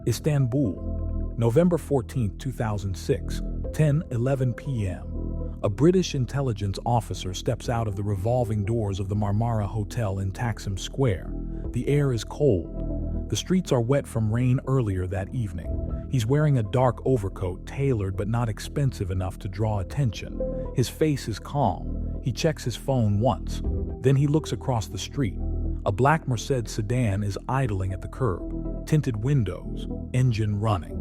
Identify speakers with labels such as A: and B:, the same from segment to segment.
A: Istanbul, November 14, 2006, 10:11 p.m. A British intelligence officer steps out of the revolving doors of the Marmara Hotel in Taksim Square. The air is cold. The streets are wet from rain earlier that evening. He's wearing a dark overcoat, tailored but not expensive enough to draw attention. His face is calm. He checks his phone once. Then he looks across the street. A black Mercedes sedan is idling at the curb. Tinted windows, engine running.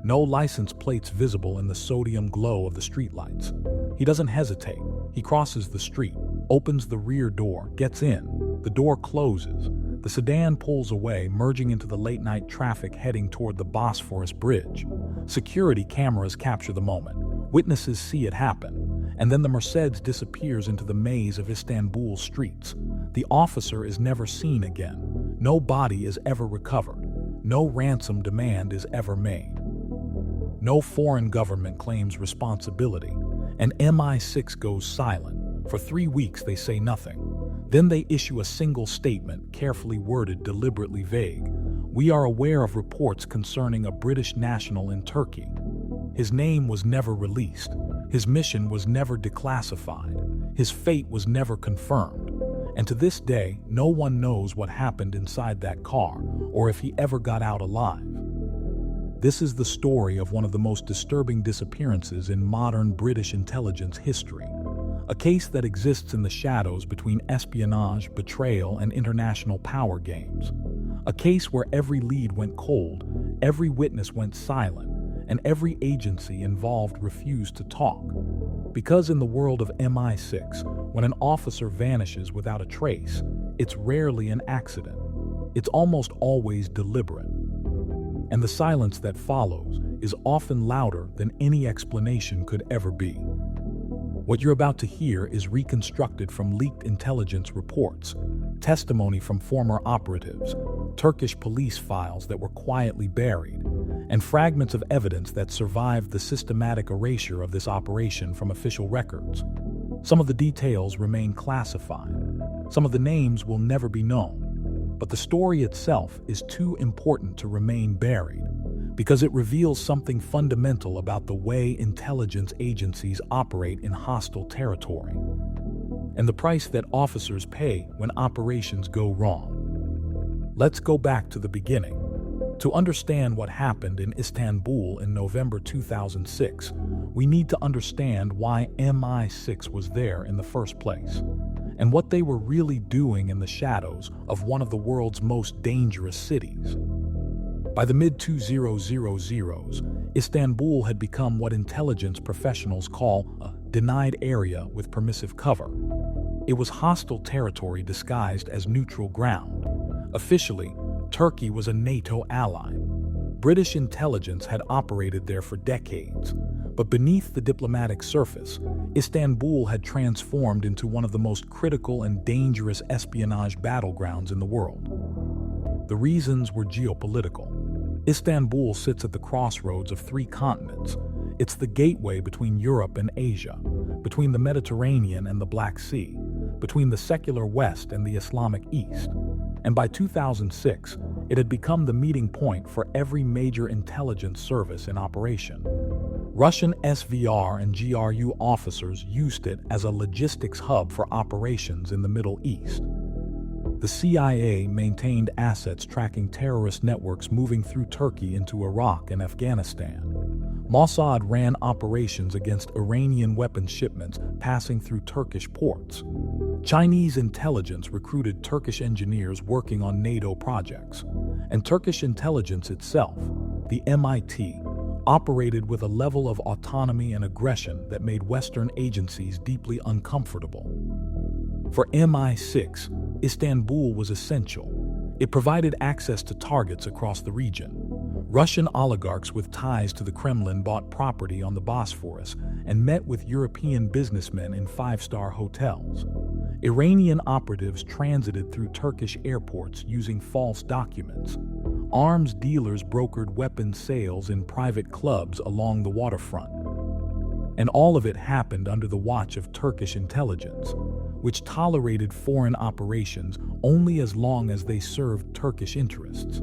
A: No license plates visible in the sodium glow of the streetlights. He doesn't hesitate. He crosses the street, opens the rear door, gets in. The door closes. The sedan pulls away, merging into the late-night traffic heading toward the Bosphorus Bridge. Security cameras capture the moment. Witnesses see it happen. And then the Mercedes disappears into the maze of Istanbul streets. The officer is never seen again. No body is ever recovered. No ransom demand is ever made. No foreign government claims responsibility, and MI6 goes silent. For 3 weeks they say nothing. Then they issue a single statement, carefully worded, deliberately vague. We are aware of reports concerning a British national in Turkey. His name was never released. His mission was never declassified. His fate was never confirmed. And to this day, no one knows what happened inside that car, or if he ever got out alive. This is the story of one of the most disturbing disappearances in modern British intelligence history. A case that exists in the shadows between espionage, betrayal, and international power games. A case where every lead went cold, every witness went silent, and every agency involved refused to talk. Because in the world of MI6, when an officer vanishes without a trace, it's rarely an accident. It's almost always deliberate. And the silence that follows is often louder than any explanation could ever be. What you're about to hear is reconstructed from leaked intelligence reports, testimony from former operatives, Turkish police files that were quietly buried, and fragments of evidence that survived the systematic erasure of this operation from official records. Some of the details remain classified. Some of the names will never be known. But the story itself is too important to remain buried, because it reveals something fundamental about the way intelligence agencies operate in hostile territory, and the price that officers pay when operations go wrong. Let's go back to the beginning. To understand what happened in Istanbul in November 2006, we need to understand why MI6 was there in the first place, and what they were really doing in the shadows of one of the world's most dangerous cities. By the mid-2000s, Istanbul had become what intelligence professionals call a denied area with permissive cover. It was hostile territory disguised as neutral ground. Officially, Turkey was a NATO ally. British intelligence had operated there for decades, but beneath the diplomatic surface, Istanbul had transformed into one of the most critical and dangerous espionage battlegrounds in the world. The reasons were geopolitical. Istanbul sits at the crossroads of 3 continents. It's the gateway between Europe and Asia, between the Mediterranean and the Black Sea, between the secular West and the Islamic East. And by 2006, it had become the meeting point for every major intelligence service in operation. Russian SVR and GRU officers used it as a logistics hub for operations in the Middle East. The CIA maintained assets tracking terrorist networks moving through Turkey into Iraq and Afghanistan. Mossad ran operations against Iranian weapons shipments passing through Turkish ports. Chinese intelligence recruited Turkish engineers working on NATO projects. And Turkish intelligence itself, the MIT, operated with a level of autonomy and aggression that made Western agencies deeply uncomfortable. For MI6, Istanbul was essential. It provided access to targets across the region. Russian oligarchs with ties to the Kremlin bought property on the Bosphorus and met with European businessmen in 5-star hotels. Iranian operatives transited through Turkish airports using false documents. Arms dealers brokered weapons sales in private clubs along the waterfront. And all of it happened under the watch of Turkish intelligence, which tolerated foreign operations only as long as they served Turkish interests.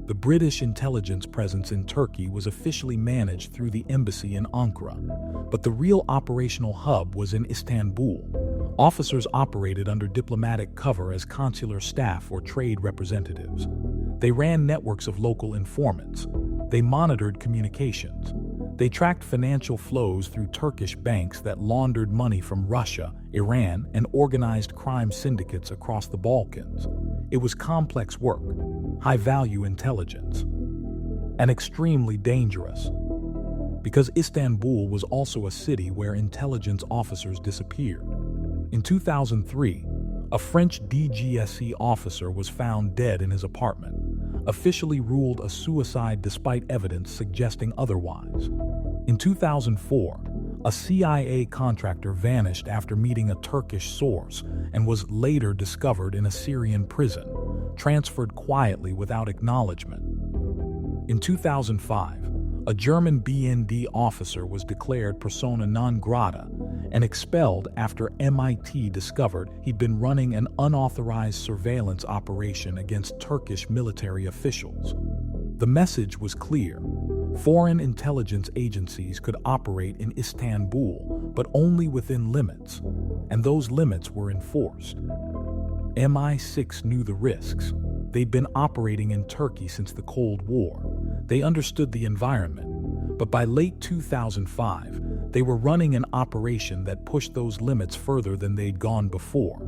A: The British intelligence presence in Turkey was officially managed through the embassy in Ankara, but the real operational hub was in Istanbul. Officers operated under diplomatic cover as consular staff or trade representatives. They ran networks of local informants. They monitored communications. They tracked financial flows through Turkish banks that laundered money from Russia, Iran, and organized crime syndicates across the Balkans. It was complex work, high-value intelligence, and extremely dangerous. Because Istanbul was also a city where intelligence officers disappeared. In 2003, a French DGSE officer was found dead in his apartment, officially ruled a suicide despite evidence suggesting otherwise. In 2004, a CIA contractor vanished after meeting a Turkish source and was later discovered in a Syrian prison, transferred quietly without acknowledgement. In 2005, a German BND officer was declared persona non grata and expelled after MIT discovered he'd been running an unauthorized surveillance operation against Turkish military officials. The message was clear. Foreign intelligence agencies could operate in Istanbul, but only within limits, and those limits were enforced. MI6 knew the risks. They'd been operating in Turkey since the Cold War. They understood the environment, but by late 2005, they were running an operation that pushed those limits further than they'd gone before.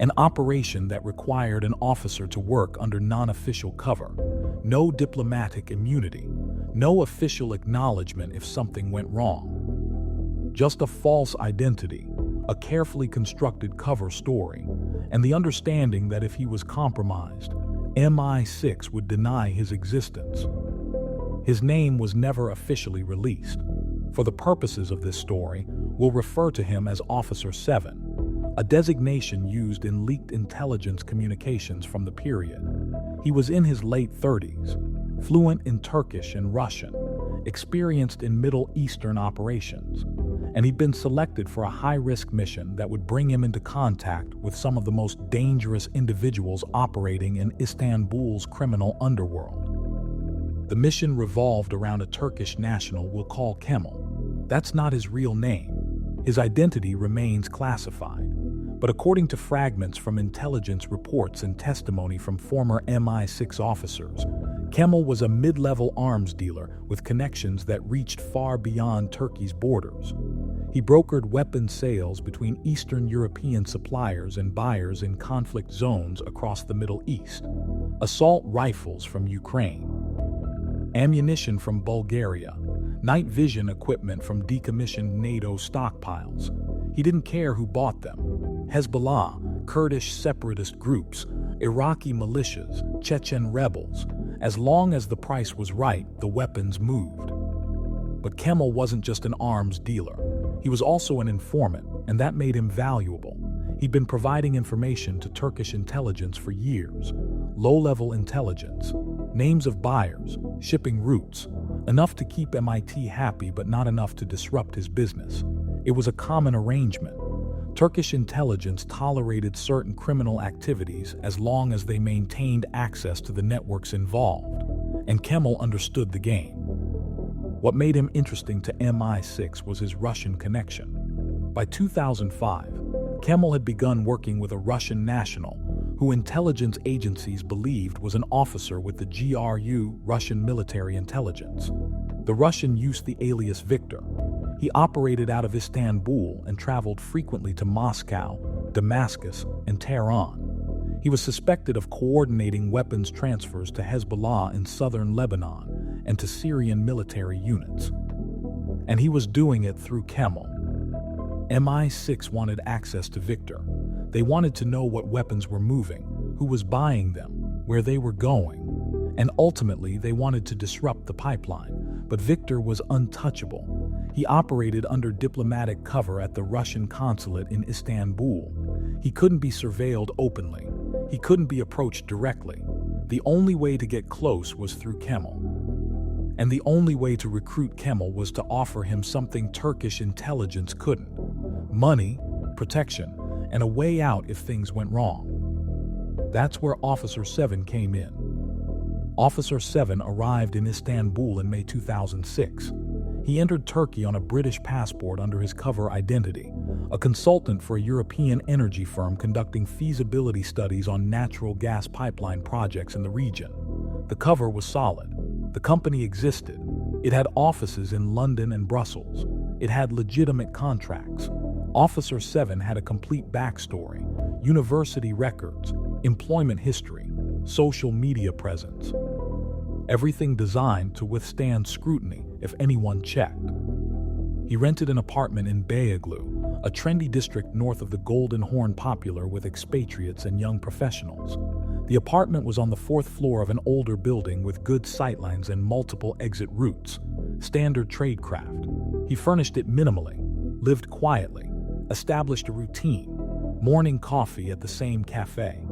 A: An operation that required an officer to work under non-official cover, no diplomatic immunity, no official acknowledgement if something went wrong. Just a false identity, a carefully constructed cover story, and the understanding that if he was compromised, MI6 would deny his existence. His name was never officially released. For the purposes of this story, we'll refer to him as Officer 7, a designation used in leaked intelligence communications from the period. He was in his late 30s, fluent in Turkish and Russian, experienced in Middle Eastern operations, and he'd been selected for a high-risk mission that would bring him into contact with some of the most dangerous individuals operating in Istanbul's criminal underworld. The mission revolved around a Turkish national we'll call Kemal. That's not his real name. His identity remains classified. But according to fragments from intelligence reports and testimony from former MI6 officers, Kemal was a mid-level arms dealer with connections that reached far beyond Turkey's borders. He brokered weapons sales between Eastern European suppliers and buyers in conflict zones across the Middle East. Assault rifles from Ukraine, ammunition from Bulgaria, night vision equipment from decommissioned NATO stockpiles. He didn't care who bought them. Hezbollah, Kurdish separatist groups, Iraqi militias, Chechen rebels. As long as the price was right, the weapons moved. But Kemal wasn't just an arms dealer. He was also an informant, and that made him valuable. He'd been providing information to Turkish intelligence for years. Low-level intelligence, names of buyers, shipping routes, enough to keep MIT happy but not enough to disrupt his business. It was a common arrangement. Turkish intelligence tolerated certain criminal activities as long as they maintained access to the networks involved, and Kemal understood the game. What made him interesting to MI6 was his Russian connection. By 2005, Kemal had begun working with a Russian national who intelligence agencies believed was an officer with the GRU, Russian military intelligence. The Russian used the alias Victor. He operated out of Istanbul and traveled frequently to Moscow, Damascus, and Tehran. He was suspected of coordinating weapons transfers to Hezbollah in southern Lebanon and to Syrian military units. And he was doing it through Kemal. MI6 wanted access to Victor. They wanted to know what weapons were moving, who was buying them, where they were going. And ultimately, they wanted to disrupt the pipeline. But Victor was untouchable. He operated under diplomatic cover at the Russian consulate in Istanbul. He couldn't be surveilled openly. He couldn't be approached directly. The only way to get close was through Kemal. And the only way to recruit Kemal was to offer him something Turkish intelligence couldn't: money, protection, and a way out if things went wrong. That's where Officer 7 came in. Officer 7 arrived in Istanbul in May 2006. He entered Turkey on a British passport under his cover identity, a consultant for a European energy firm conducting feasibility studies on natural gas pipeline projects in the region. The cover was solid. The company existed. It had offices in London and Brussels. It had legitimate contracts. Officer 7 had a complete backstory, university records, employment history, social media presence. Everything designed to withstand scrutiny if anyone checked. He rented an apartment in Beyoğlu, a trendy district north of the Golden Horn, popular with expatriates and young professionals. The apartment was on the 4th floor of an older building with good sightlines and multiple exit routes, standard tradecraft. He furnished it minimally, lived quietly, established a routine, morning coffee at the same cafe,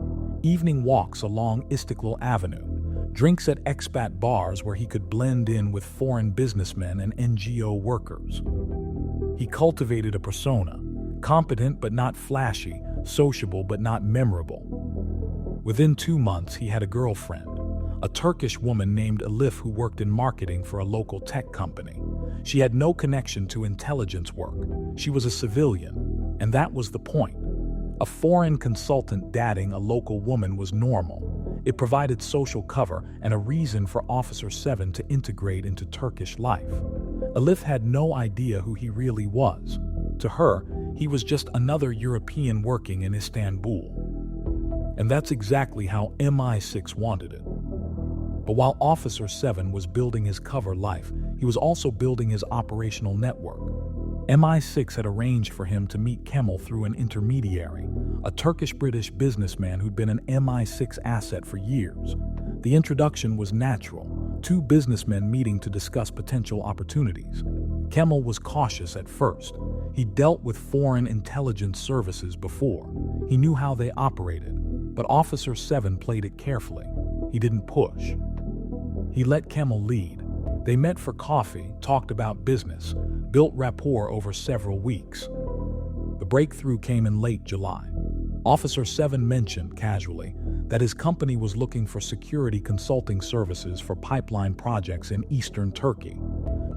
A: evening walks along Istiklal Avenue, drinks at expat bars where he could blend in with foreign businessmen and NGO workers. He cultivated a persona, competent but not flashy, sociable but not memorable. Within 2 months, he had a girlfriend, a Turkish woman named Elif who worked in marketing for a local tech company. She had no connection to intelligence work. She was a civilian, and that was the point. A foreign consultant dating a local woman was normal. It provided social cover and a reason for Officer 7 to integrate into Turkish life. Elif had no idea who he really was. To her, he was just another European working in Istanbul. And that's exactly how MI6 wanted it. But while Officer 7 was building his cover life, he was also building his operational network. MI6 had arranged for him to meet Kemal through an intermediary, a Turkish-British businessman who'd been an MI6 asset for years. The introduction was natural, 2 businessmen meeting to discuss potential opportunities. Kemal was cautious at first. He dealt with foreign intelligence services before. He knew how they operated, but Officer 7 played it carefully. He didn't push. He let Kemal lead. They met for coffee, talked about business, built rapport over several weeks. The breakthrough came in late July. Officer 7 mentioned, casually, that his company was looking for security consulting services for pipeline projects in eastern Turkey.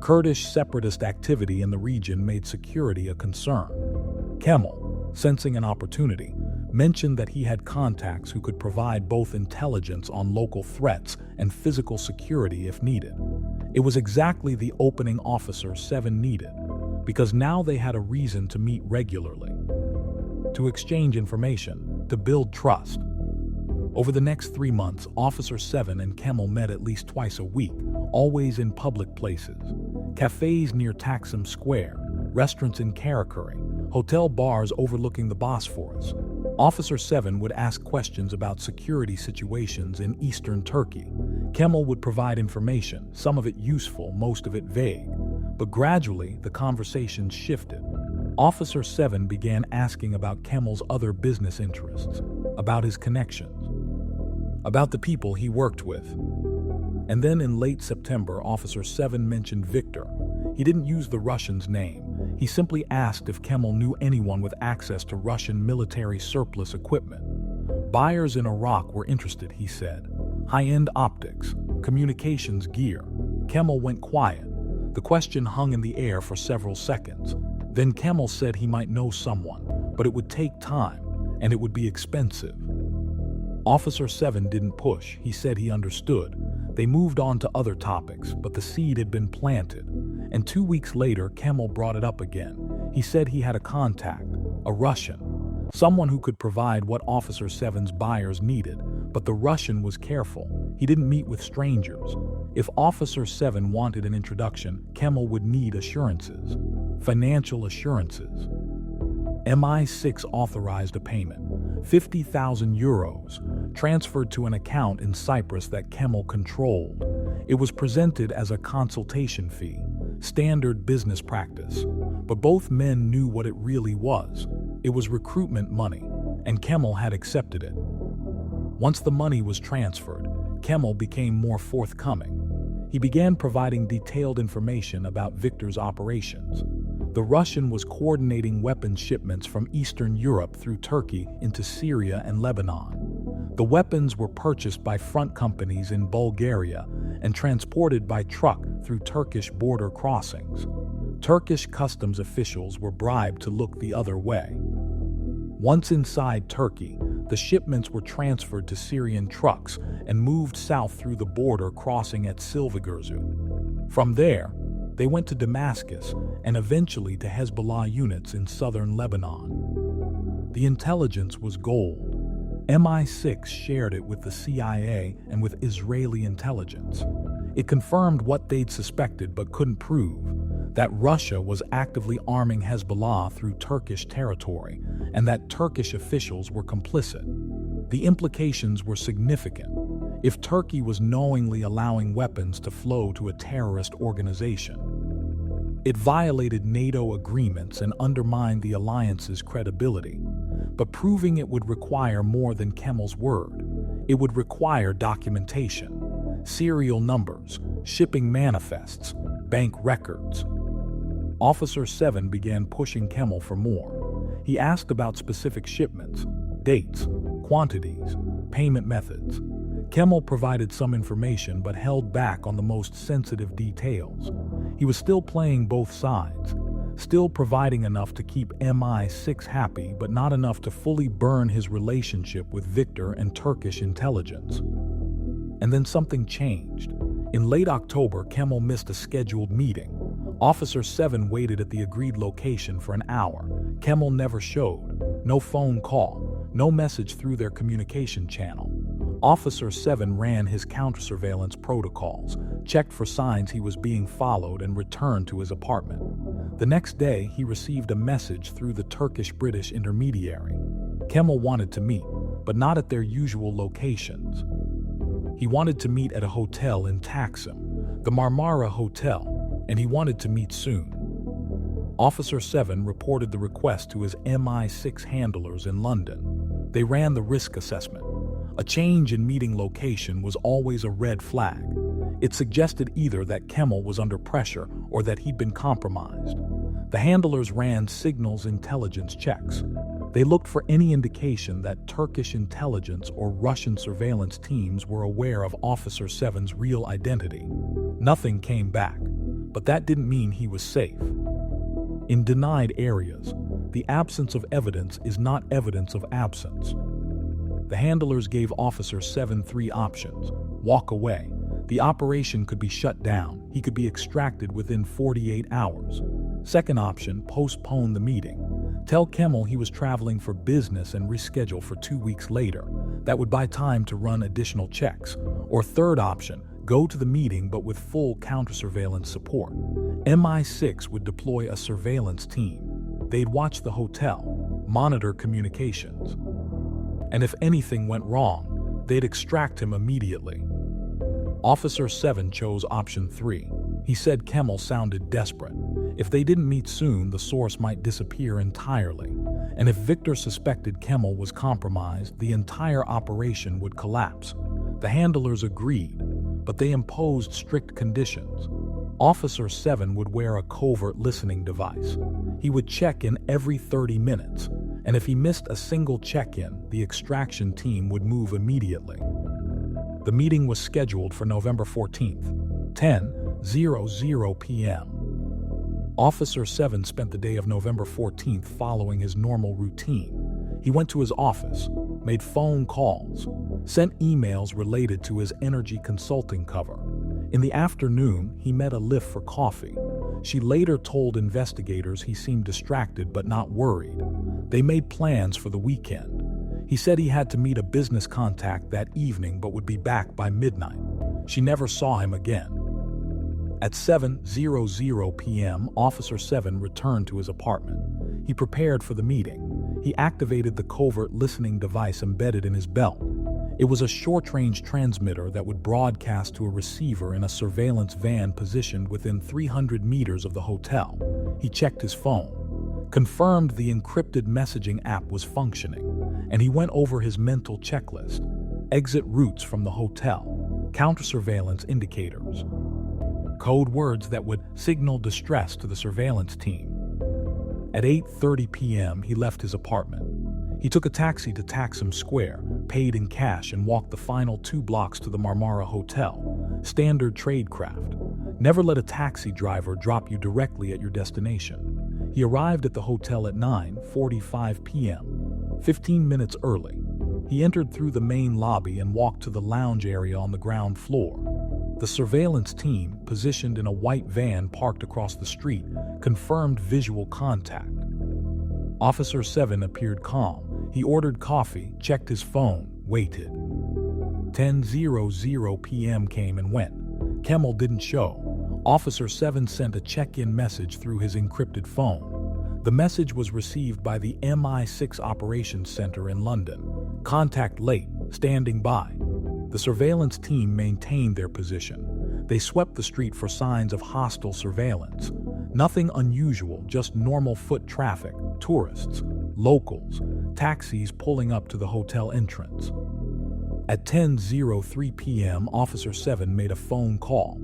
A: Kurdish separatist activity in the region made security a concern. Kemal, sensing an opportunity, mentioned that he had contacts who could provide both intelligence on local threats and physical security if needed. It was exactly the opening Officer 7 needed, because now they had a reason to meet regularly, to exchange information, to build trust. Over the next 3 months, Officer 7 and Kemal met at least twice a week, always in public places. Cafes near Taksim Square, restaurants in Karakuri, hotel bars overlooking the Bosphorus. Officer 7 would ask questions about security situations in eastern Turkey. Kemal would provide information, some of it useful, most of it vague. But gradually, the conversation shifted. Officer 7 began asking about Kemal's other business interests, about his connections, about the people he worked with. And then in late September, Officer 7 mentioned Victor. He didn't use the Russian's name. He simply asked if Kemal knew anyone with access to Russian military surplus equipment. Buyers in Iraq were interested, he said. High-end optics, communications gear. Kemal went quiet. The question hung in the air for several seconds. Then Kemal said he might know someone, but it would take time, and it would be expensive. Officer 7 didn't push. He said he understood. They moved on to other topics, but the seed had been planted. And 2 weeks later, Kemal brought it up again. He said he had a contact, a Russian, someone who could provide what Officer 7's buyers needed, but the Russian was careful. He didn't meet with strangers. If Officer 7 wanted an introduction, Kemal would need assurances, financial assurances. MI6 authorized a payment, 50,000 euros, transferred to an account in Cyprus that Kemal controlled. It was presented as a consultation fee, standard business practice. But both men knew what it really was. It was recruitment money, and Kemal had accepted it. Once the money was transferred, Kemal became more forthcoming. He began providing detailed information about Victor's operations. The Russian was coordinating weapons shipments from Eastern Europe through Turkey into Syria and Lebanon. The weapons were purchased by front companies in Bulgaria and transported by truck through Turkish border crossings. Turkish customs officials were bribed to look the other way. Once inside Turkey, the shipments were transferred to Syrian trucks and moved south through the border, crossing at Silivriogorsk. From there, they went to Damascus and eventually to Hezbollah units in southern Lebanon. The intelligence was gold. MI6 shared it with the CIA and with Israeli intelligence. It confirmed what they'd suspected but couldn't prove, that Russia was actively arming Hezbollah through Turkish territory and that Turkish officials were complicit. The implications were significant. If Turkey was knowingly allowing weapons to flow to a terrorist organization, it violated NATO agreements and undermined the alliance's credibility. But proving it would require more than Kemal's word. It would require documentation, serial numbers, shipping manifests, bank records. Officer 7 began pushing Kemal for more. He asked about specific shipments, dates, quantities, payment methods. Kemal provided some information but held back on the most sensitive details. He was still playing both sides, still providing enough to keep MI6 happy but not enough to fully burn his relationship with Victor and Turkish intelligence. And then something changed. In late October, Kemal missed a scheduled meeting. Officer 7 waited at the agreed location for an hour. Kemal never showed. No phone call, no message through their communication channel. Officer 7 ran his counter-surveillance protocols, checked for signs he was being followed, and returned to his apartment. The next day, he received a message through the Turkish-British intermediary. Kemal wanted to meet, but not at their usual locations. He wanted to meet at a hotel in Taksim, the Marmara Hotel, and he wanted to meet soon. Officer 7 reported the request to his MI6 handlers in London. They ran the risk assessment. A change in meeting location was always a red flag. It suggested either that Kemal was under pressure or that he'd been compromised. The handlers ran signals intelligence checks. They looked for any indication that Turkish intelligence or Russian surveillance teams were aware of Officer 7's real identity. Nothing came back, but that didn't mean he was safe. In denied areas, the absence of evidence is not evidence of absence. The handlers gave Officer 7 three options. Walk away. The operation could be shut down. He could be extracted within 48 hours. Second option, postpone the meeting. Tell Kemal he was traveling for business and reschedule for 2 weeks later. That would buy time to run additional checks. Or third option, go to the meeting but with full counter-surveillance support. MI6 would deploy a surveillance team. They'd watch the hotel, monitor communications. And if anything went wrong, they'd extract him immediately. Officer 7 chose option 3. He said Kemal sounded desperate. If they didn't meet soon, the source might disappear entirely. And if Victor suspected Kemal was compromised, the entire operation would collapse. The handlers agreed, but they imposed strict conditions. Officer 7 would wear a covert listening device. He would check in every 30 minutes, and if he missed a single check-in, the extraction team would move immediately. The meeting was scheduled for November 14th, 10:00 p.m. Officer 7 spent the day of November 14th following his normal routine. He went to his office, made phone calls, sent emails related to his energy consulting cover. In the afternoon, he met Alif for coffee. She later told investigators he seemed distracted but not worried. They made plans for the weekend. He said he had to meet a business contact that evening but would be back by midnight. She never saw him again. At 7:00 p.m., Officer 7 returned to his apartment. He prepared for the meeting. He activated the covert listening device embedded in his belt. It was a short-range transmitter that would broadcast to a receiver in a surveillance van positioned within 300 meters of the hotel. He checked his phone, confirmed the encrypted messaging app was functioning, and he went over his mental checklist. Exit routes from the hotel, counter-surveillance indicators, code words that would signal distress to the surveillance team. At 8:30 p.m., he left his apartment. He took a taxi to Taksim Square, paid in cash and walked the final 2 blocks to the Marmara Hotel. Standard tradecraft. Never let a taxi driver drop you directly at your destination. He arrived at the hotel at 9:45 p.m., 15 minutes early. He entered through the main lobby and walked to the lounge area on the ground floor. The surveillance team, positioned in a white van parked across the street, confirmed visual contact. Officer 7 appeared calm. He ordered coffee, checked his phone, waited. 10:00 p.m. came and went. Kemal didn't show. Officer 7 sent a check-in message through his encrypted phone. The message was received by the MI6 operations center in London. Contact late, standing by. The surveillance team maintained their position. They swept the street for signs of hostile surveillance. Nothing unusual, just normal foot traffic, tourists, locals, taxis pulling up to the hotel entrance. At 10:03 p.m., Officer 7 made a phone call.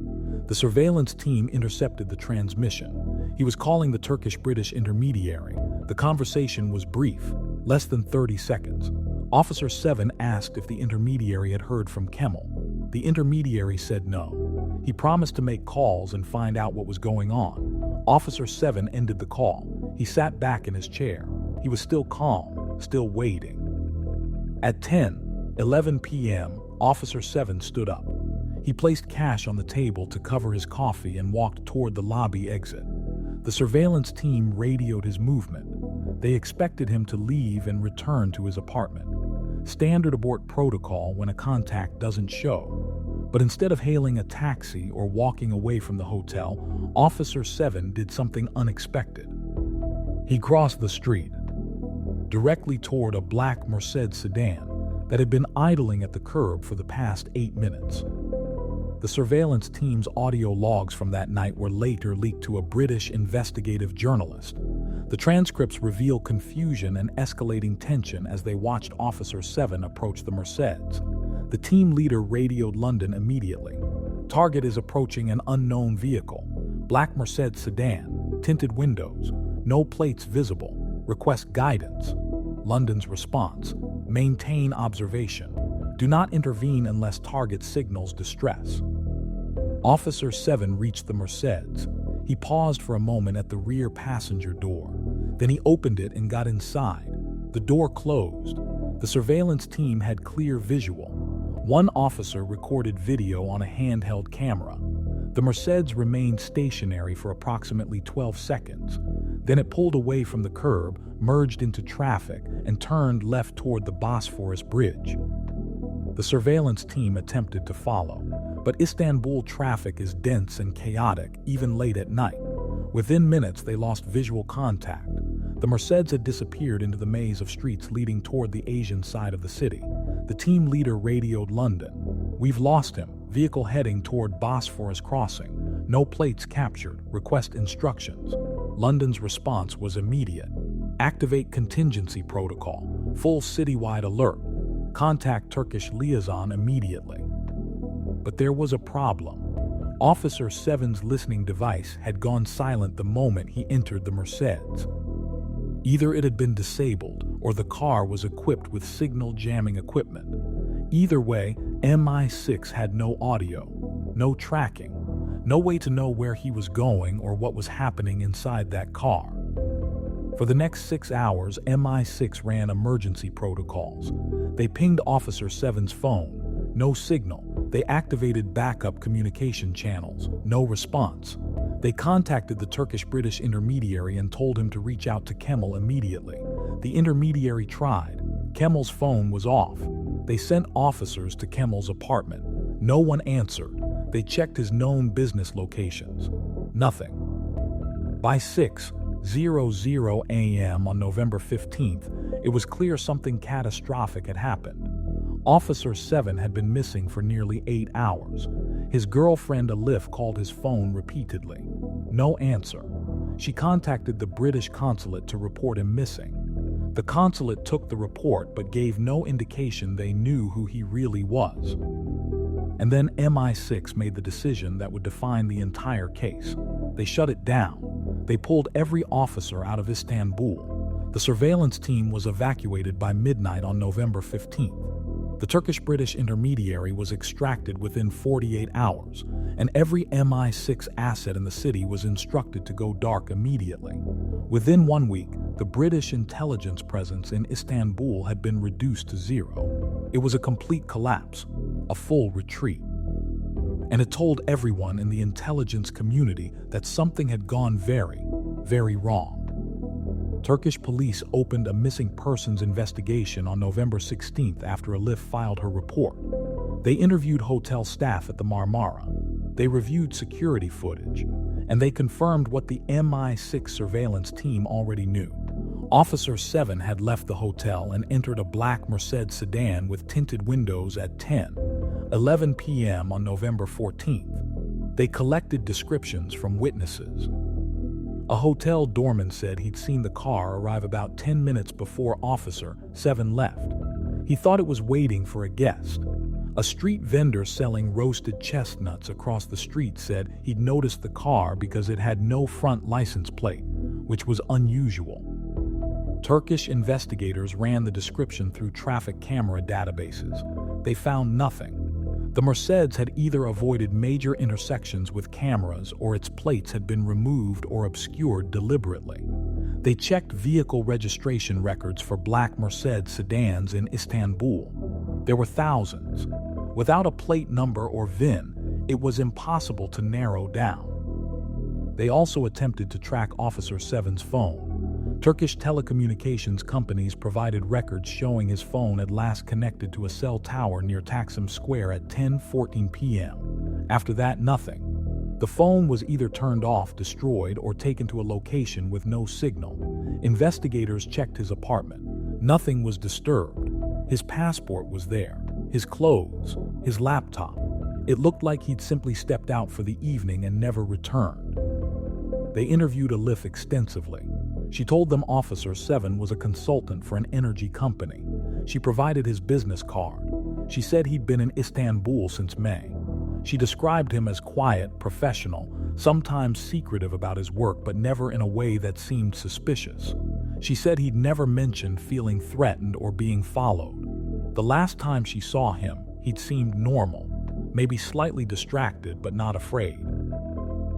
A: The surveillance team intercepted the transmission. He was calling the Turkish-British intermediary. The conversation was brief, less than 30 seconds. Officer 7 asked if the intermediary had heard from Kemal. The intermediary said no. He promised to make calls and find out what was going on. Officer 7 ended the call. He sat back in his chair. He was still calm, still waiting. At 10:11 p.m., Officer 7 stood up. He placed cash on the table to cover his coffee and walked toward the lobby exit. The surveillance team radioed his movement. They expected him to leave and return to his apartment. Standard abort protocol when a contact doesn't show. But instead of hailing a taxi or walking away from the hotel, Officer 7 did something unexpected. He crossed the street, directly toward a black Mercedes sedan that had been idling at the curb for the past 8 minutes. The surveillance team's audio logs from that night were later leaked to a British investigative journalist. The transcripts reveal confusion and escalating tension as they watched Officer 7 approach the Mercedes. The team leader radioed London immediately. Target is approaching an unknown vehicle. Black Mercedes sedan, tinted windows, no plates visible. Request guidance. London's response: maintain observation. Do not intervene unless target signals distress. Officer 7 reached the Mercedes. He paused for a moment at the rear passenger door. Then he opened it and got inside. The door closed. The surveillance team had clear visual. One officer recorded video on a handheld camera. The Mercedes remained stationary for approximately 12 seconds. Then it pulled away from the curb, merged into traffic, and turned left toward the Bosphorus Bridge. The surveillance team attempted to follow, but Istanbul traffic is dense and chaotic, even late at night. Within minutes, they lost visual contact. The Mercedes had disappeared into the maze of streets leading toward the Asian side of the city. The team leader radioed London. "We've lost him. Vehicle heading toward Bosphorus crossing. No plates captured. Request instructions." London's response was immediate. "Activate contingency protocol. Full citywide alert. Contact Turkish liaison immediately." But there was a problem. Officer 7's listening device had gone silent the moment he entered the Mercedes. Either it had been disabled or the car was equipped with signal jamming equipment. Either way, MI6 had no audio, no tracking, no way to know where he was going or what was happening inside that car. For the next 6 hours, MI6 ran emergency protocols. They pinged Officer 7's phone. No signal. They activated backup communication channels. No response. They contacted the Turkish-British intermediary and told him to reach out to Kemal immediately. The intermediary tried. Kemal's phone was off. They sent officers to Kemal's apartment. No one answered. They checked his known business locations. Nothing. By 6:00 a.m. on November 15th, it was clear something catastrophic had happened. Officer 7 had been missing for nearly 8 hours. His girlfriend Alif called his phone repeatedly. No answer. She contacted the British consulate to report him missing. The consulate took the report but gave no indication they knew who he really was. And then MI6 made the decision that would define the entire case. They shut it down. They pulled every officer out of Istanbul. The surveillance team was evacuated by midnight on November 15th. The Turkish-British intermediary was extracted within 48 hours, and every MI6 asset in the city was instructed to go dark immediately. Within 1 week, the British intelligence presence in Istanbul had been reduced to zero. It was a complete collapse, a full retreat. And it told everyone in the intelligence community that something had gone very, very wrong. Turkish police opened a missing persons investigation on November 16th after Elif filed her report. They interviewed hotel staff at the Marmara. They reviewed security footage, and they confirmed what the MI6 surveillance team already knew. Officer 7 had left the hotel and entered a black Mercedes sedan with tinted windows at 10:11 p.m. on November 14th. They collected descriptions from witnesses. A hotel doorman said he'd seen the car arrive about 10 minutes before Officer 7 left. He thought it was waiting for a guest. A street vendor selling roasted chestnuts across the street said he'd noticed the car because it had no front license plate, which was unusual. Turkish investigators ran the description through traffic camera databases. They found nothing. The Mercedes had either avoided major intersections with cameras or its plates had been removed or obscured deliberately. They checked vehicle registration records for black Mercedes sedans in Istanbul. There were thousands. Without a plate number or VIN, it was impossible to narrow down. They also attempted to track Officer 7's phone. Turkish telecommunications companies provided records showing his phone had last connected to a cell tower near Taksim Square at 10:14 p.m. After that, nothing. The phone was either turned off, destroyed, or taken to a location with no signal. Investigators checked his apartment. Nothing was disturbed. His passport was there, his clothes, his laptop. It looked like he'd simply stepped out for the evening and never returned. They interviewed Elif extensively. She told them Officer 7 was a consultant for an energy company. She provided his business card. She said he'd been in Istanbul since May. She described him as quiet, professional, sometimes secretive about his work, but never in a way that seemed suspicious. She said he'd never mentioned feeling threatened or being followed. The last time she saw him, he'd seemed normal, maybe slightly distracted, but not afraid.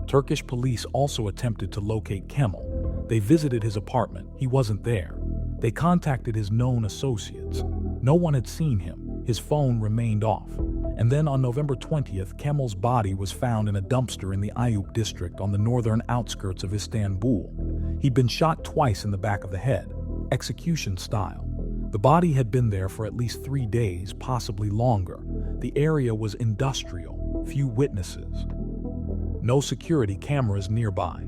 A: Turkish police also attempted to locate Kemal. They visited his apartment. He wasn't there. They contacted his known associates. No one had seen him. His phone remained off. And then on November 20th, Kemal's body was found in a dumpster in the Ayup district on the northern outskirts of Istanbul. He'd been shot twice in the back of the head, execution style. The body had been there for at least 3 days, possibly longer. The area was industrial, few witnesses. No security cameras nearby.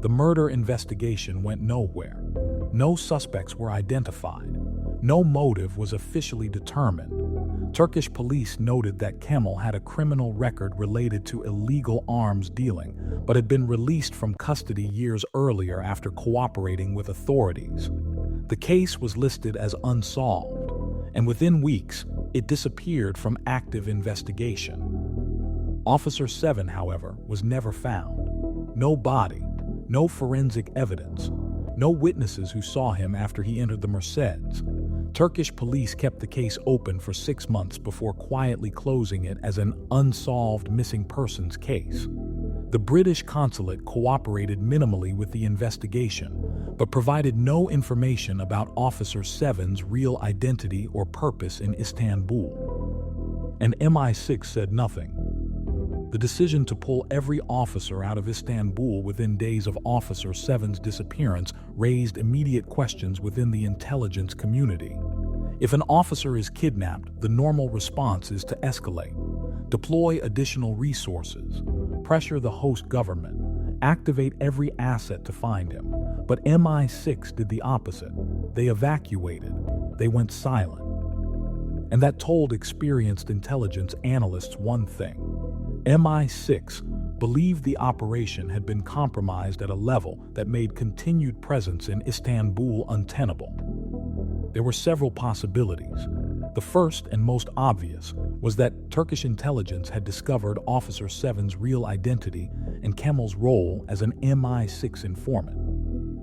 A: The murder investigation went nowhere. No suspects were identified. No motive was officially determined. Turkish police noted that Kemal had a criminal record related to illegal arms dealing, but had been released from custody years earlier after cooperating with authorities. The case was listed as unsolved, and within weeks, it disappeared from active investigation. Officer 7, however, was never found. No body. No forensic evidence. No witnesses who saw him after he entered the Mercedes. Turkish police kept the case open for 6 months before quietly closing it as an unsolved missing persons case. The British consulate cooperated minimally with the investigation, but provided no information about Officer 7's real identity or purpose in Istanbul. And MI6 said nothing. The decision to pull every officer out of Istanbul within days of Officer 7's disappearance raised immediate questions within the intelligence community. If an officer is kidnapped, the normal response is to escalate, deploy additional resources, pressure the host government, activate every asset to find him. But MI6 did the opposite. They evacuated. They went silent. And that told experienced intelligence analysts one thing. MI6 believed the operation had been compromised at a level that made continued presence in Istanbul untenable. There were several possibilities. The first and most obvious was that Turkish intelligence had discovered Officer 7's real identity and Kemal's role as an MI6 informant.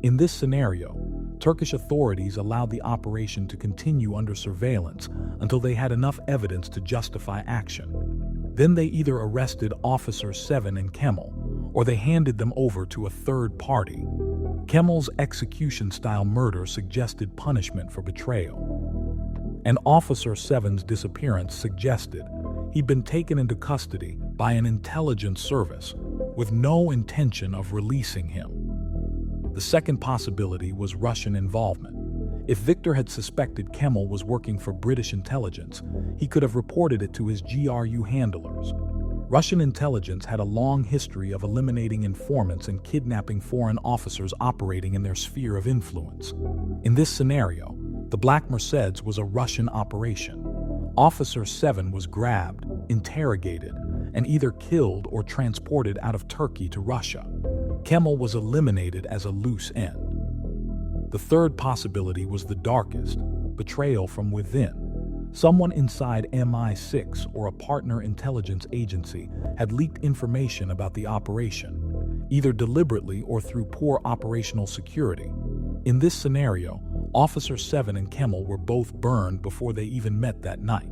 A: In this scenario, Turkish authorities allowed the operation to continue under surveillance until they had enough evidence to justify action. Then they either arrested Officer 7 and Kemal, or they handed them over to a third party. Kemal's execution-style murder suggested punishment for betrayal. And Officer 7's disappearance suggested he'd been taken into custody by an intelligence service with no intention of releasing him. The second possibility was Russian involvement. If Victor had suspected Kemal was working for British intelligence, he could have reported it to his GRU handlers. Russian intelligence had a long history of eliminating informants and kidnapping foreign officers operating in their sphere of influence. In this scenario, the Black Mercedes was a Russian operation. Officer 7 was grabbed, interrogated, and either killed or transported out of Turkey to Russia. Kemal was eliminated as a loose end. The third possibility was the darkest: betrayal from within. Someone inside MI6 or a partner intelligence agency had leaked information about the operation, either deliberately or through poor operational security. In this scenario, Officer 7 and Kemal were both burned before they even met that night.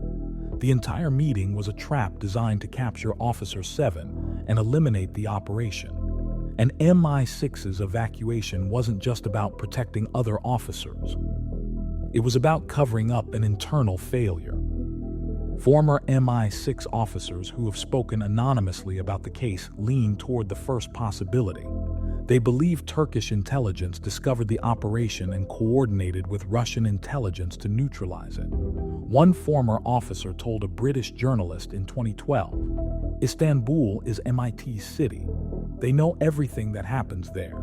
A: The entire meeting was a trap designed to capture Officer 7 and eliminate the operation. And MI6's evacuation wasn't just about protecting other officers. It was about covering up an internal failure. Former MI6 officers who have spoken anonymously about the case lean toward the first possibility. They believe Turkish intelligence discovered the operation and coordinated with Russian intelligence to neutralize it. One former officer told a British journalist in 2012, "Istanbul is MIT's city. They know everything that happens there.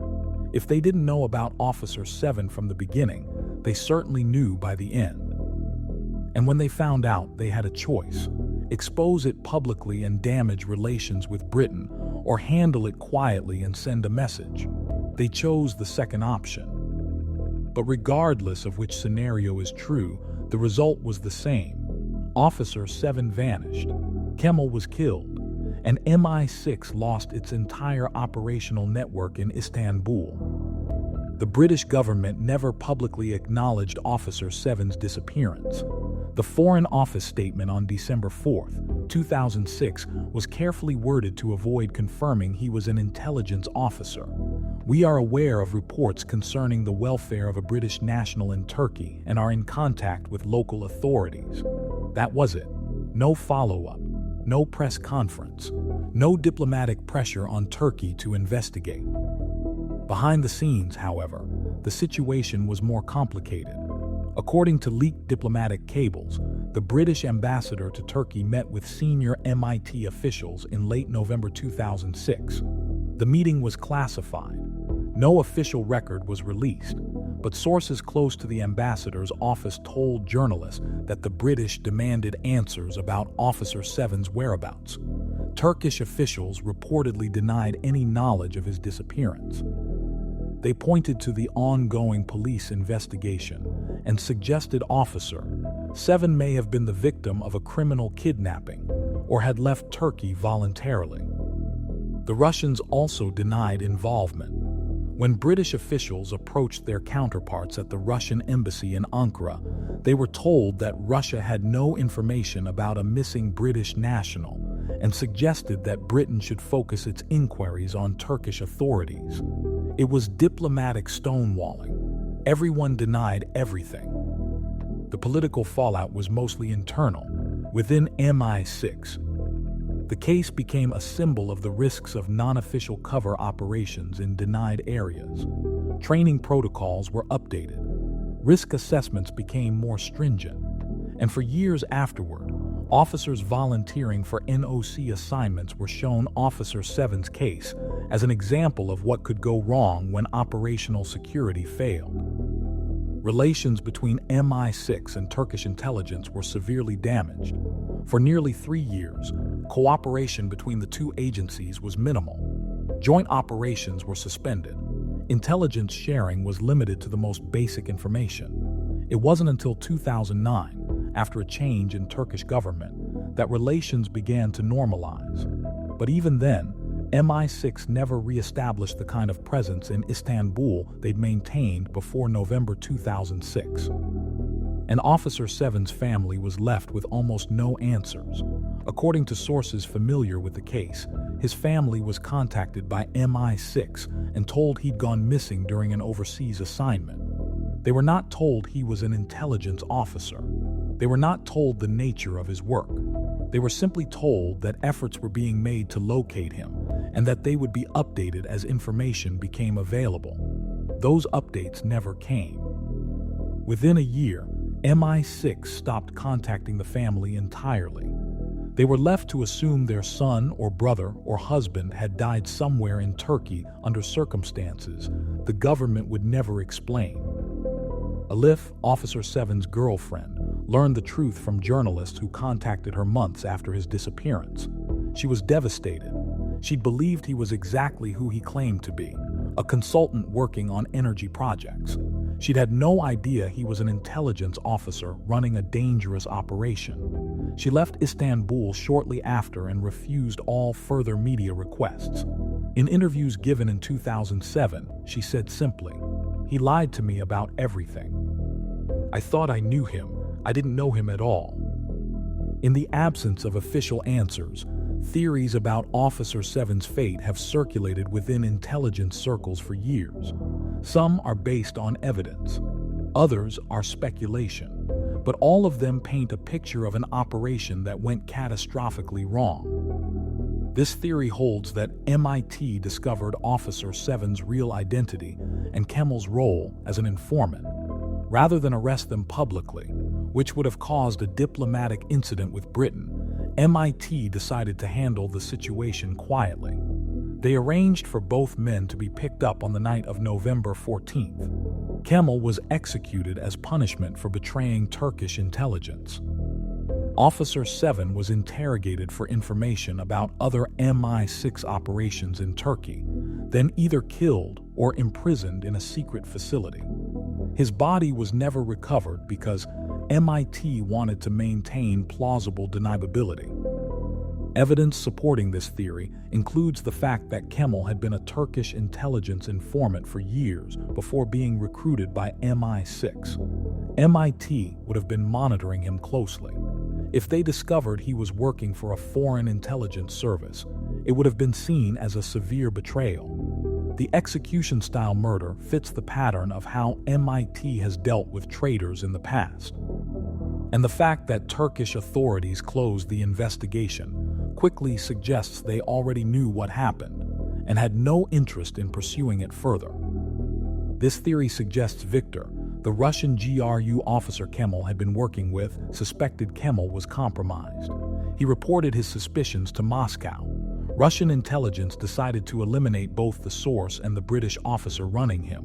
A: If they didn't know about Officer 7 from the beginning, they certainly knew by the end." And when they found out, they had a choice: expose it publicly and damage relations with Britain, or handle it quietly and send a message. They chose the second option. But regardless of which scenario is true, the result was the same. Officer 7 vanished, Kemal was killed, and MI6 lost its entire operational network in Istanbul. The British government never publicly acknowledged Officer 7's disappearance. The Foreign Office statement on December 4, 2006 was carefully worded to avoid confirming he was an intelligence officer. "We are aware of reports concerning the welfare of a British national in Turkey and are in contact with local authorities." That was it. No follow-up, no press conference, no diplomatic pressure on Turkey to investigate. Behind the scenes, however, the situation was more complicated. According to leaked diplomatic cables, the British ambassador to Turkey met with senior MIT officials in late November 2006. The meeting was classified. No official record was released, but sources close to the ambassador's office told journalists that the British demanded answers about Officer 7's whereabouts. Turkish officials reportedly denied any knowledge of his disappearance. They pointed to the ongoing police investigation and suggested Officer 7 may have been the victim of a criminal kidnapping or had left Turkey voluntarily. The Russians also denied involvement. When British officials approached their counterparts at the Russian embassy in Ankara, they were told that Russia had no information about a missing British national and suggested that Britain should focus its inquiries on Turkish authorities. It was diplomatic stonewalling. Everyone denied everything. The political fallout was mostly internal, within MI6. The case became a symbol of the risks of non-official cover operations in denied areas. Training protocols were updated. Risk assessments became more stringent. And for years afterward, officers volunteering for NOC assignments were shown Officer 7's case as an example of what could go wrong when operational security failed. Relations between MI6 and Turkish intelligence were severely damaged. For nearly 3 years, cooperation between the two agencies was minimal. Joint operations were suspended. Intelligence sharing was limited to the most basic information. It wasn't until 2009, after a change in Turkish government, that relations began to normalize. But even then, MI6 never re-established the kind of presence in Istanbul they'd maintained before November 2006. And Officer 7's family was left with almost no answers. According to sources familiar with the case, his family was contacted by MI6 and told he'd gone missing during an overseas assignment. They were not told he was an intelligence officer. They were not told the nature of his work. They were simply told that efforts were being made to locate him and that they would be updated as information became available. Those updates never came. Within a year, MI6 stopped contacting the family entirely. They were left to assume their son or brother or husband had died somewhere in Turkey under circumstances the government would never explain. Elif, Officer 7's girlfriend, learned the truth from journalists who contacted her months after his disappearance. She was devastated. She'd believed he was exactly who he claimed to be, a consultant working on energy projects. She'd had no idea he was an intelligence officer running a dangerous operation. She left Istanbul shortly after and refused all further media requests. In interviews given in 2007, she said simply, "He lied to me about everything. I thought I knew him. I didn't know him at all." In the absence of official answers, theories about Officer 7's fate have circulated within intelligence circles for years. Some are based on evidence. Others are speculation. But all of them paint a picture of an operation that went catastrophically wrong. This theory holds that MIT discovered Officer 7's real identity and Kemal's role as an informant, rather than arrest them publicly, which would have caused a diplomatic incident with Britain. MIT decided to handle the situation quietly. They arranged for both men to be picked up on the night of November 14th. Kemal was executed as punishment for betraying Turkish intelligence. Officer 7 was interrogated for information about other MI6 operations in Turkey, then either killed or imprisoned in a secret facility. His body was never recovered because MIT wanted to maintain plausible deniability. Evidence supporting this theory includes the fact that Kemal had been a Turkish intelligence informant for years before being recruited by MI6. MIT would have been monitoring him closely. If they discovered he was working for a foreign intelligence service, it would have been seen as a severe betrayal. The execution-style murder fits the pattern of how MIT has dealt with traitors in the past. And the fact that Turkish authorities closed the investigation quickly suggests they already knew what happened and had no interest in pursuing it further. This theory suggests Victor, the Russian GRU officer Kemal had been working with, suspected Kemal was compromised. He reported his suspicions to Moscow. Russian intelligence decided to eliminate both the source and the British officer running him.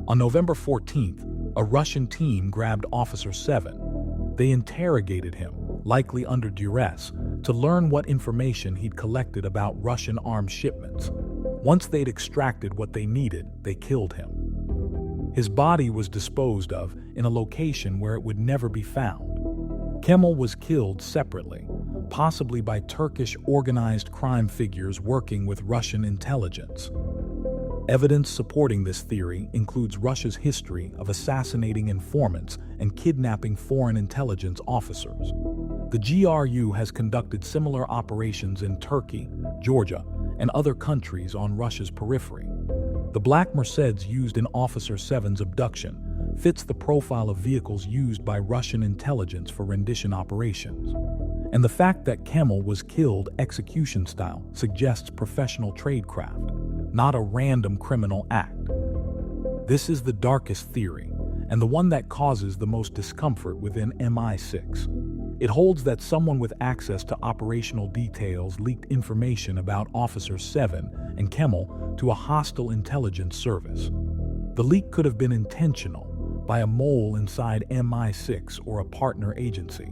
A: On November 14th, a Russian team grabbed Officer 7. They interrogated him, likely under duress, to learn what information he'd collected about Russian arms shipments. Once they'd extracted what they needed, they killed him. His body was disposed of in a location where it would never be found. Kemal was killed separately, possibly by Turkish organized crime figures working with Russian intelligence. Evidence supporting this theory includes Russia's history of assassinating informants and kidnapping foreign intelligence officers. The GRU has conducted similar operations in Turkey, Georgia, and other countries on Russia's periphery. The black Mercedes used in Officer 7's abduction fits the profile of vehicles used by Russian intelligence for rendition operations. And the fact that Kemal was killed execution style suggests professional tradecraft, not a random criminal act. This is the darkest theory, and the one that causes the most discomfort within MI6. It holds that someone with access to operational details leaked information about Officer 7 and Kemal to a hostile intelligence service. The leak could have been intentional, by a mole inside MI6 or a partner agency,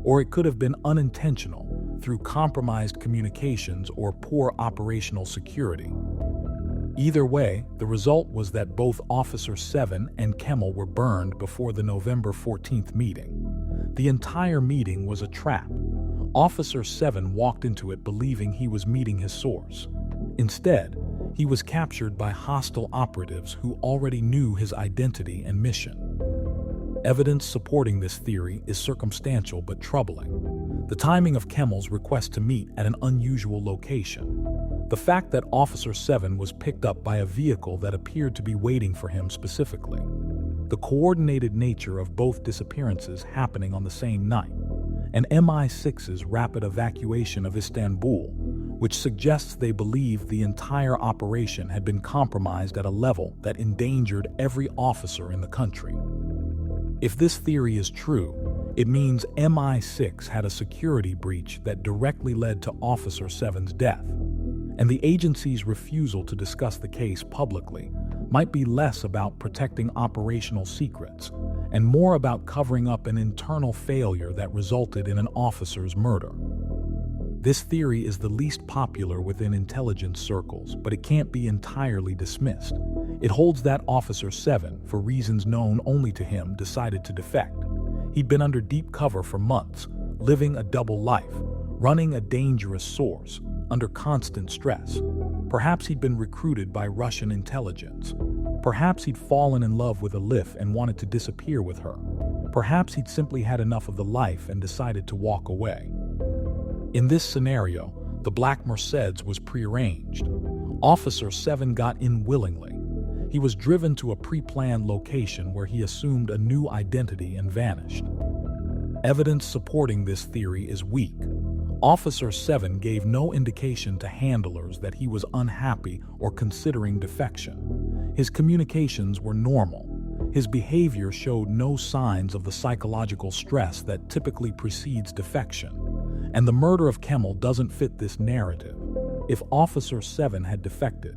A: or it could have been unintentional through compromised communications or poor operational security. Either way, the result was that both Officer 7 and Kemal were burned before the November 14th meeting. The entire meeting was a trap. Officer 7 walked into it believing he was meeting his source. Instead, he was captured by hostile operatives who already knew his identity and mission. Evidence supporting this theory is circumstantial but troubling. The timing of Kemal's request to meet at an unusual location. The fact that Officer 7 was picked up by a vehicle that appeared to be waiting for him specifically. The coordinated nature of both disappearances happening on the same night. And MI6's rapid evacuation of Istanbul, which suggests they believed the entire operation had been compromised at a level that endangered every officer in the country. If this theory is true, it means MI6 had a security breach that directly led to Officer 7's death, and the agency's refusal to discuss the case publicly might be less about protecting operational secrets and more about covering up an internal failure that resulted in an officer's murder. This theory is the least popular within intelligence circles, but it can't be entirely dismissed. It holds that Officer 7, for reasons known only to him, decided to defect. He'd been under deep cover for months, living a double life, running a dangerous source, under constant stress. Perhaps he'd been recruited by Russian intelligence. Perhaps he'd fallen in love with Alif and wanted to disappear with her. Perhaps he'd simply had enough of the life and decided to walk away. In this scenario, the Black Mercedes was prearranged. Officer 7 got in willingly. He was driven to a pre-planned location where he assumed a new identity and vanished. Evidence supporting this theory is weak. Officer 7 gave no indication to handlers that he was unhappy or considering defection. His communications were normal. His behavior showed no signs of the psychological stress that typically precedes defection. And the murder of Kemal doesn't fit this narrative. If Officer 7 had defected,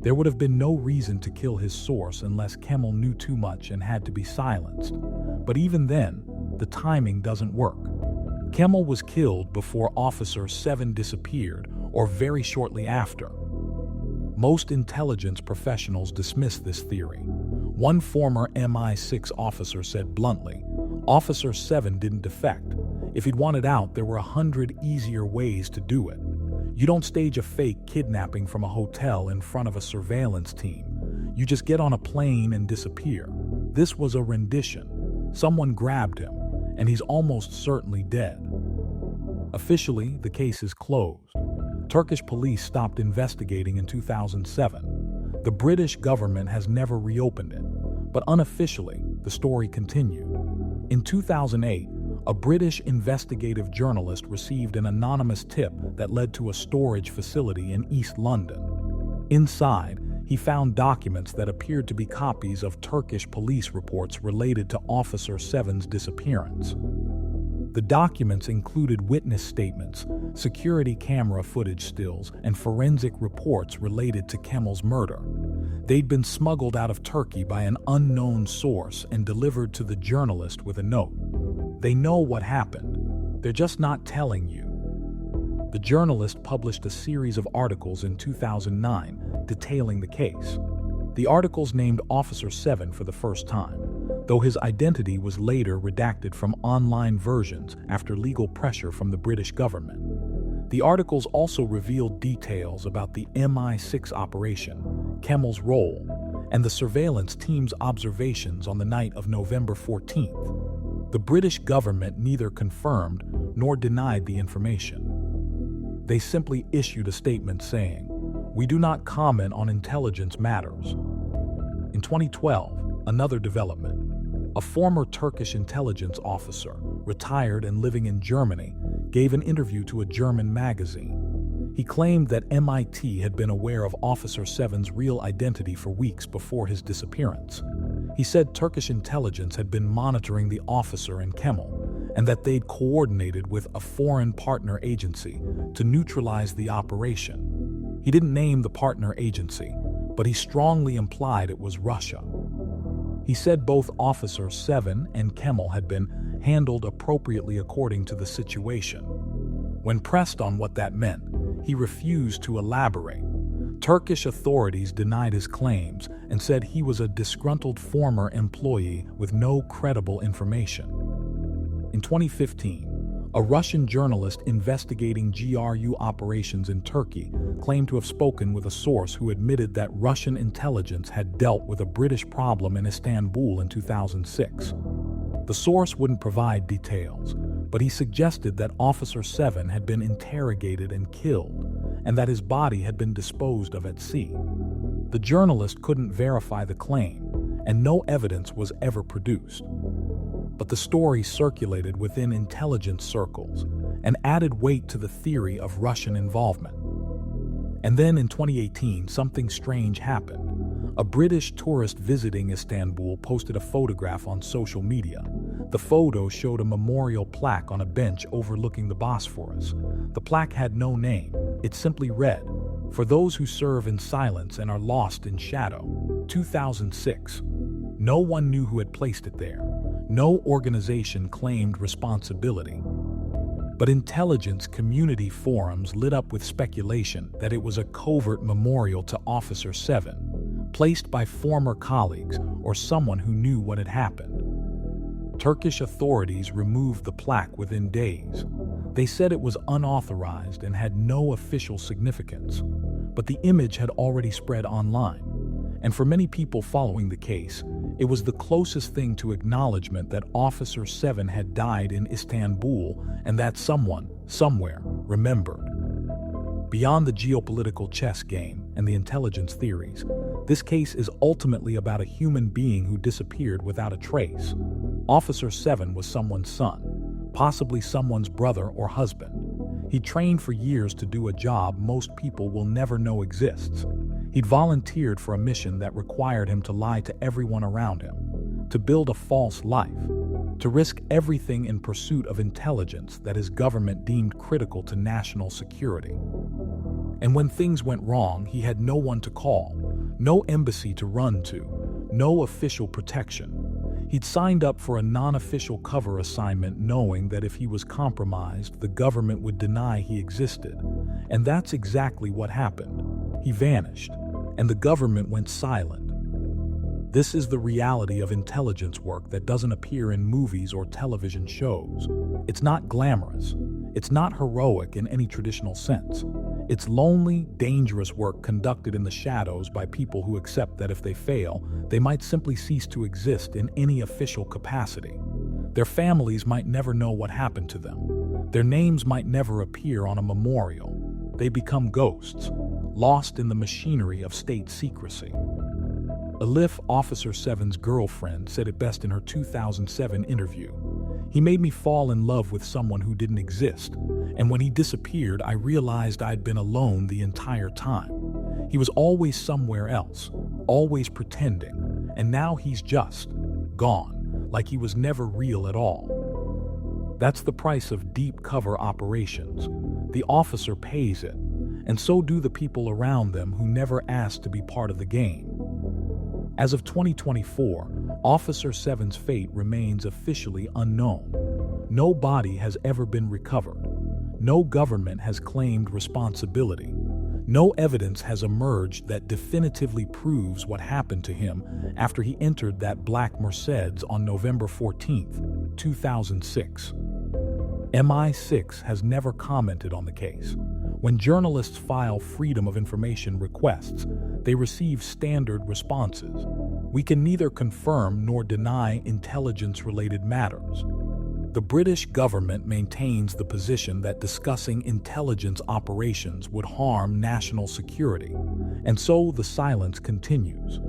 A: there would have been no reason to kill his source unless Kemal knew too much and had to be silenced. But even then, the timing doesn't work. Kemal was killed before Officer 7 disappeared, or very shortly after. Most intelligence professionals dismiss this theory. One former MI6 officer said bluntly, Officer 7 didn't defect. If he'd wanted out, there were 100 easier ways to do it. You don't stage a fake kidnapping from a hotel in front of a surveillance team. You just get on a plane and disappear. This was a rendition. Someone grabbed him, and he's almost certainly dead. Officially, the case is closed. Turkish police stopped investigating in 2007. The British government has never reopened it, but unofficially, the story continued. In 2008, a British investigative journalist received an anonymous tip that led to a storage facility in East London. Inside, he found documents that appeared to be copies of Turkish police reports related to Officer 7's disappearance. The documents included witness statements, security camera footage stills, and forensic reports related to Kemal's murder. They'd been smuggled out of Turkey by an unknown source and delivered to the journalist with a note. They know what happened. They're just not telling you. The journalist published a series of articles in 2009 detailing the case. The articles named Officer 7 for the first time, though his identity was later redacted from online versions after legal pressure from the British government. The articles also revealed details about the MI6 operation, Kemal's role, and the surveillance team's observations on the night of November 14th. The British government neither confirmed nor denied the information. They simply issued a statement saying, "We do not comment on intelligence matters." In 2012, another development. A former Turkish intelligence officer, retired and living in Germany, gave an interview to a German magazine. He claimed that MIT had been aware of Officer 7's real identity for weeks before his disappearance. He said Turkish intelligence had been monitoring the officer and Kemal, and that they'd coordinated with a foreign partner agency to neutralize the operation. He didn't name the partner agency, but he strongly implied it was Russia. He said both Officer 7 and Kemal had been handled appropriately according to the situation. When pressed on what that meant, he refused to elaborate. Turkish authorities denied his claims and said he was a disgruntled former employee with no credible information. In 2015, A Russian journalist investigating GRU operations in Turkey claimed to have spoken with a source who admitted that Russian intelligence had dealt with a British problem in Istanbul in 2006. The source wouldn't provide details, but he suggested that Officer 7 had been interrogated and killed, and that his body had been disposed of at sea. The journalist couldn't verify the claim, and no evidence was ever produced. But the story circulated within intelligence circles and added weight to the theory of Russian involvement. And then in 2018, something strange happened. A British tourist visiting Istanbul posted a photograph on social media. The photo showed a memorial plaque on a bench overlooking the Bosphorus. The plaque had no name. It simply read, "For those who serve in silence and are lost in shadow, 2006. No one knew who had placed it there. No organization claimed responsibility." But intelligence community forums lit up with speculation that it was a covert memorial to Officer 7, placed by former colleagues or someone who knew what had happened. Turkish authorities removed the plaque within days. They said it was unauthorized and had no official significance. But the image had already spread online. And for many people following the case, it was the closest thing to acknowledgement that Officer 7 had died in Istanbul and that someone, somewhere, remembered. Beyond the geopolitical chess game and the intelligence theories, this case is ultimately about a human being who disappeared without a trace. Officer 7 was someone's son, possibly someone's brother or husband. He trained for years to do a job most people will never know exists. He'd volunteered for a mission that required him to lie to everyone around him, to build a false life, to risk everything in pursuit of intelligence that his government deemed critical to national security. And when things went wrong, he had no one to call, no embassy to run to, no official protection. He'd signed up for a non-official cover assignment knowing that if he was compromised, the government would deny he existed. And that's exactly what happened. He vanished, and the government went silent. This is the reality of intelligence work that doesn't appear in movies or television shows. It's not glamorous. It's not heroic in any traditional sense. It's lonely, dangerous work conducted in the shadows by people who accept that if they fail, they might simply cease to exist in any official capacity. Their families might never know what happened to them. Their names might never appear on a memorial. They become ghosts, lost in the machinery of state secrecy. Elif, Officer 7's girlfriend, said it best in her 2007 interview. "He made me fall in love with someone who didn't exist, and when he disappeared, I realized I'd been alone the entire time. He was always somewhere else, always pretending, and now he's just gone, like he was never real at all." That's the price of deep cover operations. The officer pays it, and so do the people around them who never asked to be part of the game. As of 2024, Officer 7's fate remains officially unknown. No body has ever been recovered. No government has claimed responsibility. No evidence has emerged that definitively proves what happened to him after he entered that black Mercedes on November 14, 2006. MI6 has never commented on the case. When journalists file Freedom of Information requests, they receive standard responses. We can neither confirm nor deny intelligence-related matters. The British government maintains the position that discussing intelligence operations would harm national security, and so the silence continues.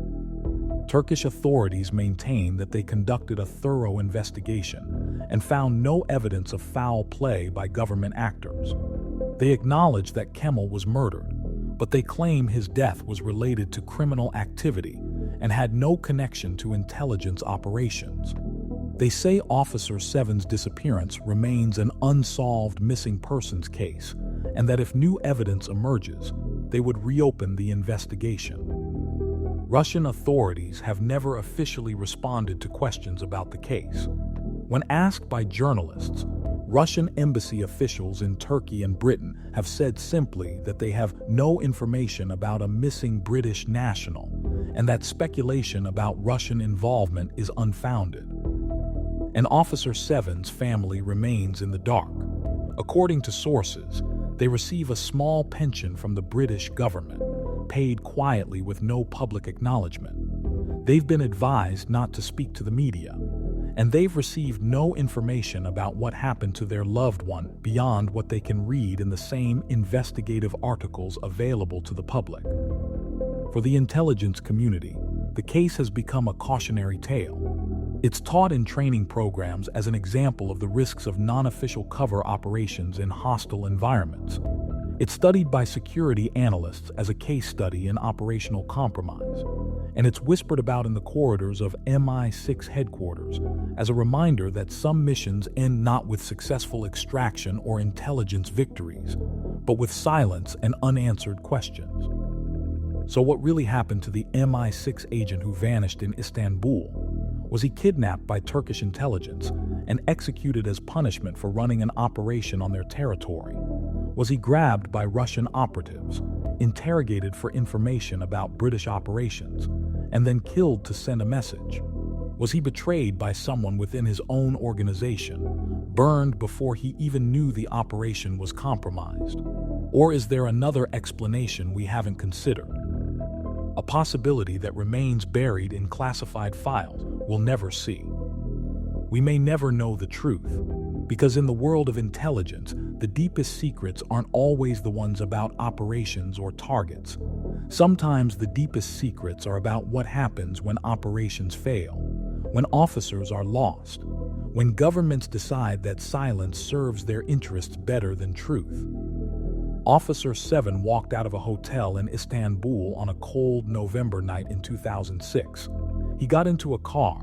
A: Turkish authorities maintain that they conducted a thorough investigation and found no evidence of foul play by government actors. They acknowledge that Kemal was murdered, but they claim his death was related to criminal activity and had no connection to intelligence operations. They say Officer 7's disappearance remains an unsolved missing persons case, and that if new evidence emerges, they would reopen the investigation. Russian authorities have never officially responded to questions about the case. When asked by journalists, Russian embassy officials in Turkey and Britain have said simply that they have no information about a missing British national, and that speculation about Russian involvement is unfounded. And Officer 7's family remains in the dark. According to sources, they receive a small pension from the British government, paid quietly with no public acknowledgement. They've been advised not to speak to the media, and they've received no information about what happened to their loved one beyond what they can read in the same investigative articles available to the public. For the intelligence community, the case has become a cautionary tale. It's taught in training programs as an example of the risks of non-official cover operations in hostile environments. It's studied by security analysts as a case study in operational compromise, and it's whispered about in the corridors of MI6 headquarters as a reminder that some missions end not with successful extraction or intelligence victories, but with silence and unanswered questions. So what really happened to the MI6 agent who vanished in Istanbul? Was he kidnapped by Turkish intelligence and executed as punishment for running an operation on their territory? Was he grabbed by Russian operatives, interrogated for information about British operations, and then killed to send a message? Was he betrayed by someone within his own organization, burned before he even knew the operation was compromised? Or is there another explanation we haven't considered? A possibility that remains buried in classified files we'll never see. We may never know the truth, because in the world of intelligence, the deepest secrets aren't always the ones about operations or targets. Sometimes the deepest secrets are about what happens when operations fail, when officers are lost, when governments decide that silence serves their interests better than truth. Officer 7 walked out of a hotel in Istanbul on a cold November night in 2006. He got into a car,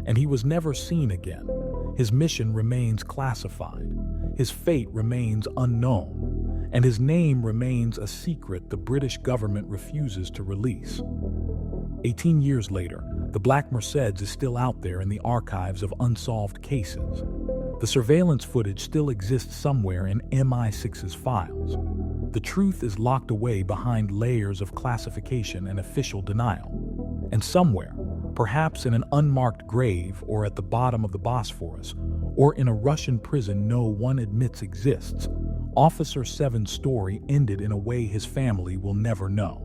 A: and he was never seen again. His mission remains classified, his fate remains unknown, and his name remains a secret the British government refuses to release. 18 years later, the Black Mercedes is still out there in the archives of unsolved cases. The surveillance footage still exists somewhere in MI6's files. The truth is locked away behind layers of classification and official denial. And somewhere, perhaps in an unmarked grave or at the bottom of the Bosphorus, or in a Russian prison no one admits exists, Officer 7's story ended in a way his family will never know.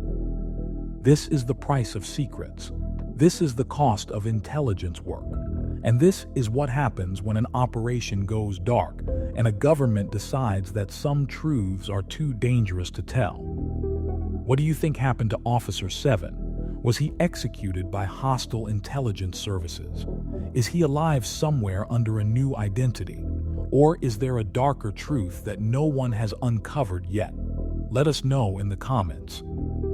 A: This is the price of secrets. This is the cost of intelligence work. And this is what happens when an operation goes dark and a government decides that some truths are too dangerous to tell. What do you think happened to Officer 7? Was he executed by hostile intelligence services? Is he alive somewhere under a new identity? Or is there a darker truth that no one has uncovered yet? Let us know in the comments.